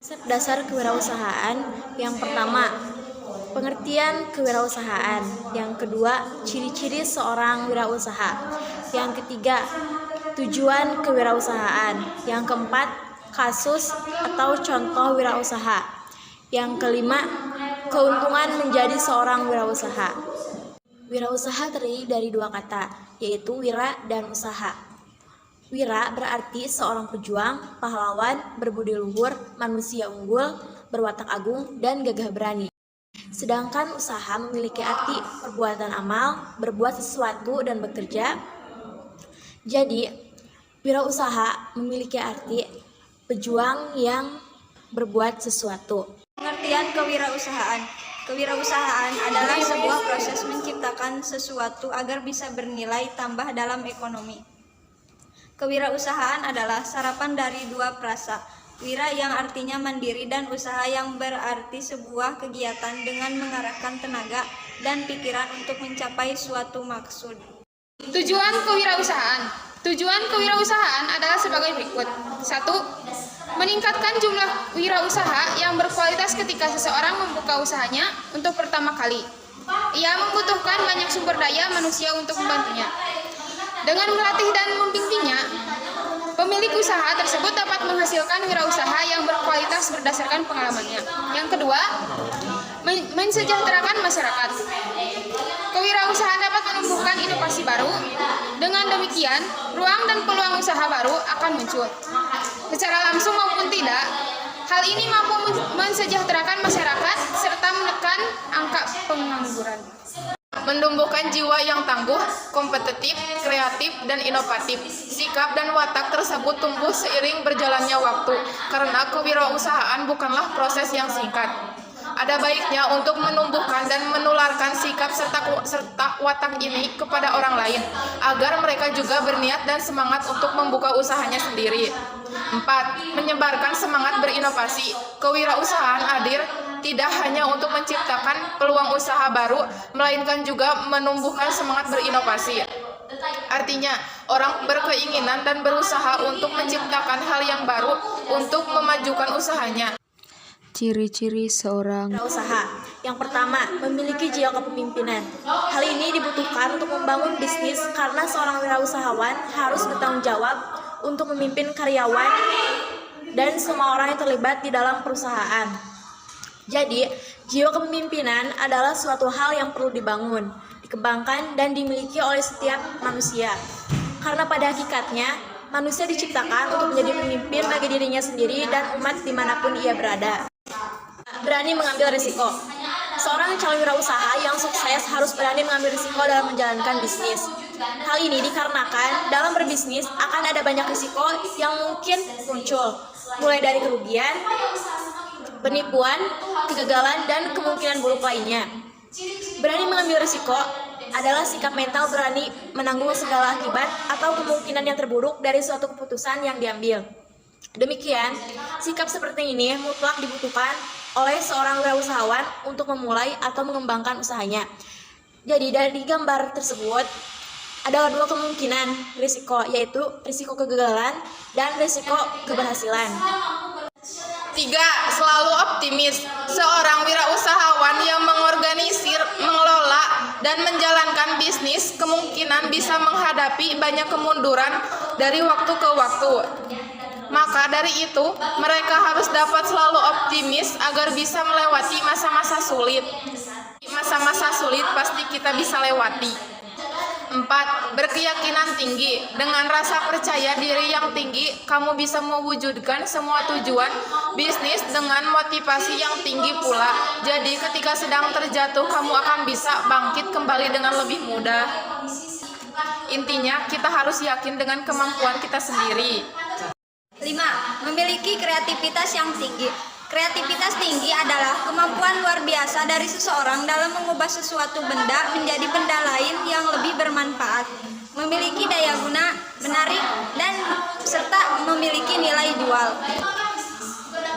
Konsep dasar kewirausahaan yang pertama, pengertian kewirausahaan. Yang kedua, ciri-ciri seorang wirausaha. Yang ketiga, tujuan kewirausahaan. Yang keempat, kasus atau contoh wirausaha. Yang kelima, keuntungan menjadi seorang wirausaha. Wirausaha terdiri dari dua kata, yaitu wira dan usaha. Wira berarti seorang pejuang, pahlawan, berbudi luhur, manusia unggul, berwatak agung, dan gagah berani. Sedangkan usaha memiliki arti perbuatan amal, berbuat sesuatu dan bekerja. Jadi, wirausaha memiliki arti pejuang yang berbuat sesuatu. Pengertian kewirausahaan. Kewirausahaan adalah sebuah proses menciptakan sesuatu agar bisa bernilai tambah dalam ekonomi. Kewirausahaan adalah sarapan dari dua frasa, wira yang artinya mandiri dan usaha yang berarti sebuah kegiatan dengan mengarahkan tenaga dan pikiran untuk mencapai suatu maksud. Tujuan kewirausahaan. Tujuan kewirausahaan adalah sebagai berikut. 1. Meningkatkan jumlah wirausaha yang berkualitas ketika seseorang membuka usahanya untuk pertama kali. Ia membutuhkan banyak sumber daya manusia untuk membantunya. Dengan melatih dan membimbingnya, pemilik usaha tersebut dapat menghasilkan wirausaha yang berkualitas berdasarkan pengalamannya. Yang kedua, mensejahterakan masyarakat. Kewirausahaan dapat menumbuhkan inovasi baru. Dengan demikian, ruang dan peluang usaha baru akan muncul. Secara langsung maupun tidak, hal ini mampu mensejahterakan masyarakat serta menekan angka pengangguran. Menumbuhkan jiwa yang tangguh, kompetitif, kreatif, dan inovatif. Sikap dan watak tersebut tumbuh seiring berjalannya waktu, karena kewirausahaan bukanlah proses yang singkat. Ada baiknya untuk menumbuhkan dan menularkan sikap serta watak ini kepada orang lain, agar mereka juga berniat dan semangat untuk membuka usahanya sendiri. 4. Menyebarkan semangat berinovasi. Kewirausahaan hadir tidak hanya untuk menciptakan peluang usaha baru, melainkan juga menumbuhkan semangat berinovasi. Artinya, orang berkeinginan dan berusaha untuk menciptakan hal yang baru untuk memajukan usahanya. Ciri-ciri seorang wirausaha. Yang pertama, memiliki jiwa kepemimpinan. Hal ini dibutuhkan untuk membangun bisnis karena seorang wirausahawan harus bertanggung jawab untuk memimpin karyawan dan semua orang yang terlibat di dalam perusahaan. Jadi, jiwa kepemimpinan adalah suatu hal yang perlu dibangun, dikembangkan, dan dimiliki oleh setiap manusia. Karena pada hakikatnya, manusia diciptakan untuk menjadi pemimpin bagi dirinya sendiri dan umat dimanapun ia berada. Berani mengambil risiko. Seorang calon wirausaha yang sukses harus berani mengambil risiko dalam menjalankan bisnis. Hal ini dikarenakan dalam berbisnis akan ada banyak risiko yang mungkin muncul, mulai dari kerugian, penipuan, kegagalan, dan kemungkinan buruk lainnya. Berani mengambil risiko adalah sikap mental berani menanggung segala akibat atau kemungkinan yang terburuk dari suatu keputusan yang diambil. Demikian, sikap seperti ini mutlak dibutuhkan oleh seorang wirausahawan untuk memulai atau mengembangkan usahanya. Jadi dari gambar tersebut ada dua kemungkinan risiko, yaitu risiko kegagalan dan risiko keberhasilan. 3. Selalu optimis. Seorang wirausahawan yang mengorganisir, mengelola, dan menjalankan bisnis kemungkinan bisa menghadapi banyak kemunduran dari waktu ke waktu. Maka dari itu, mereka harus dapat selalu optimis agar bisa melewati masa-masa sulit. Masa-masa sulit pasti kita bisa lewati. 4. Berkeyakinan tinggi. Dengan rasa percaya diri yang tinggi, kamu bisa mewujudkan semua tujuan bisnis dengan motivasi yang tinggi pula. Jadi ketika sedang terjatuh, kamu akan bisa bangkit kembali dengan lebih mudah. Intinya, kita harus yakin dengan kemampuan kita sendiri. 5. Memiliki kreativitas yang tinggi. Kreativitas tinggi adalah kemampuan luar biasa dari seseorang dalam mengubah sesuatu benda menjadi benda lain yang lebih bermanfaat, memiliki daya guna, menarik, dan serta memiliki nilai jual.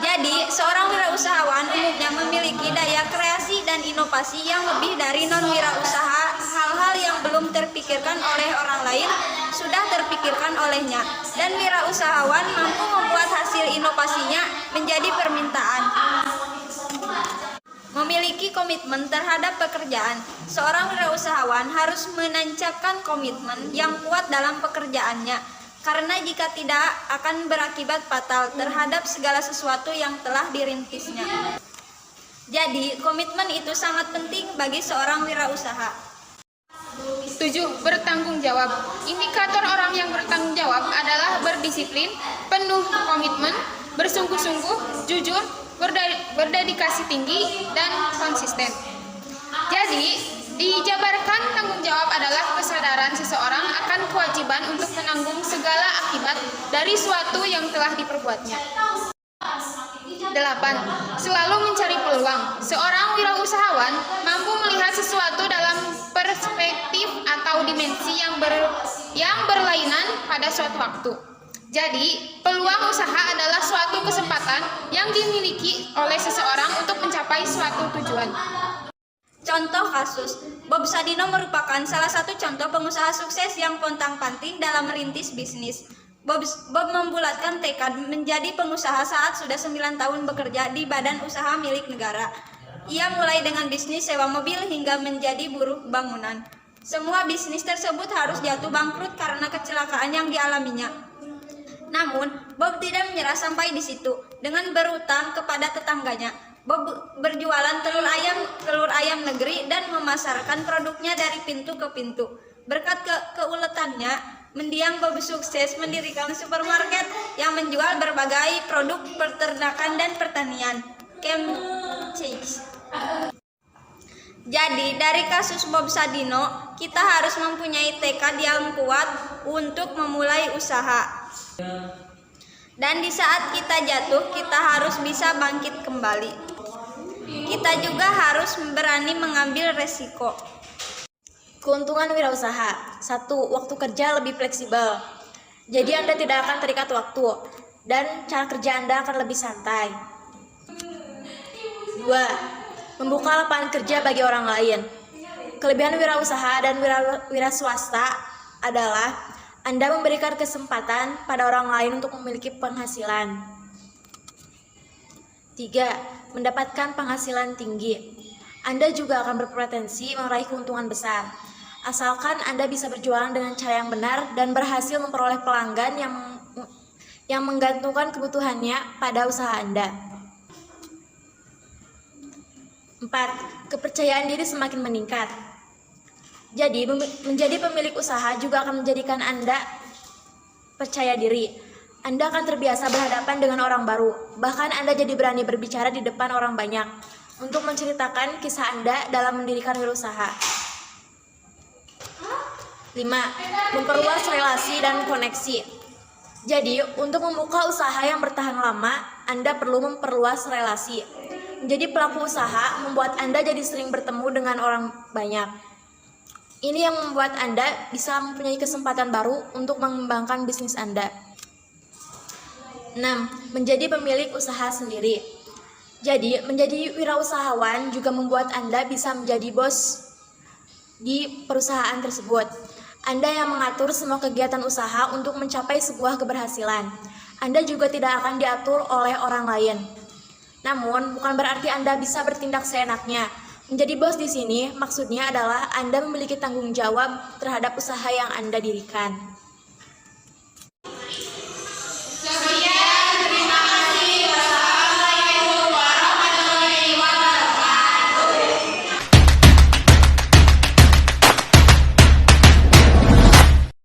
Jadi, seorang wirausahawan umumnya memiliki daya kreasi dan inovasi yang lebih dari non-wirausaha. Hal-hal yang belum terpikirkan oleh orang lain sudah terpikirkan dipikirkan olehnya, dan wirausahawan mampu membuat hasil inovasinya menjadi permintaan. Memiliki komitmen terhadap pekerjaan. Seorang wirausahawan harus menancapkan komitmen yang kuat dalam pekerjaannya, karena jika tidak akan berakibat fatal terhadap segala sesuatu yang telah dirintisnya. Jadi, komitmen itu sangat penting bagi seorang wirausaha. 7. Bertanggung jawab. Indikator orang yang bertanggung jawab adalah berdisiplin, penuh komitmen, bersungguh-sungguh, jujur, berdedikasi tinggi, dan konsisten. Jadi, dijabarkan tanggung jawab adalah kesadaran seseorang akan kewajiban untuk menanggung segala akibat dari suatu yang telah diperbuatnya. 8. Selalu mencari peluang. Seorang wirausahawan mampu melihat sesuatu dalam perspektif atau dimensi yang berlainan pada suatu waktu. Jadi, peluang usaha adalah suatu kesempatan yang dimiliki oleh seseorang untuk mencapai suatu tujuan. Contoh kasus, Bob Sadino merupakan salah satu contoh pengusaha sukses yang pontang-panting dalam merintis bisnis. Bob membulatkan tekad menjadi pengusaha saat sudah 9 tahun bekerja di badan usaha milik negara. Ia mulai dengan bisnis sewa mobil hingga menjadi buruh bangunan. Semua bisnis tersebut harus jatuh bangkrut karena kecelakaan yang dialaminya. Namun, Bob tidak menyerah sampai di situ. Dengan berutang kepada tetangganya, Bob berjualan telur ayam negeri dan memasarkan produknya dari pintu ke pintu. Berkat keuletannya, mendiang Bob sukses mendirikan supermarket yang menjual berbagai produk peternakan dan pertanian. Chase. Jadi, dari kasus Bob Sadino, kita harus mempunyai tekad yang kuat untuk memulai usaha. Dan di saat kita jatuh, kita harus bisa bangkit kembali. Kita juga harus berani mengambil resiko. Keuntungan wirausaha. 1. Waktu kerja lebih fleksibel. Jadi Anda tidak akan terikat waktu dan cara kerja Anda akan lebih santai. 2. Membuka lapangan kerja bagi orang lain. Kelebihan wirausaha dan wira swasta adalah Anda memberikan kesempatan pada orang lain untuk memiliki penghasilan. 3. Mendapatkan penghasilan tinggi. Anda juga akan berpotensi meraih keuntungan besar, asalkan Anda bisa berjualan dengan cara yang benar dan berhasil memperoleh pelanggan yang menggantungkan kebutuhannya pada usaha Anda. 4. Kepercayaan diri semakin meningkat. Jadi, menjadi pemilik usaha juga akan menjadikan Anda percaya diri. Anda akan terbiasa berhadapan dengan orang baru. Bahkan Anda jadi berani berbicara di depan orang banyak untuk menceritakan kisah Anda dalam mendirikan wirausaha. 5. Memperluas relasi dan koneksi. Jadi, untuk membuka usaha yang bertahan lama, Anda perlu memperluas relasi. Menjadi pelaku usaha membuat Anda jadi sering bertemu dengan orang banyak. Ini yang membuat Anda bisa mempunyai kesempatan baru untuk mengembangkan bisnis Anda. 6. Menjadi pemilik usaha sendiri. Jadi, menjadi wirausahawan juga membuat Anda bisa menjadi bos di perusahaan tersebut. Anda yang mengatur semua kegiatan usaha untuk mencapai sebuah keberhasilan. Anda juga tidak akan diatur oleh orang lain. Namun, bukan berarti Anda bisa bertindak seenaknya. Menjadi bos di sini maksudnya adalah Anda memiliki tanggung jawab terhadap usaha yang Anda dirikan.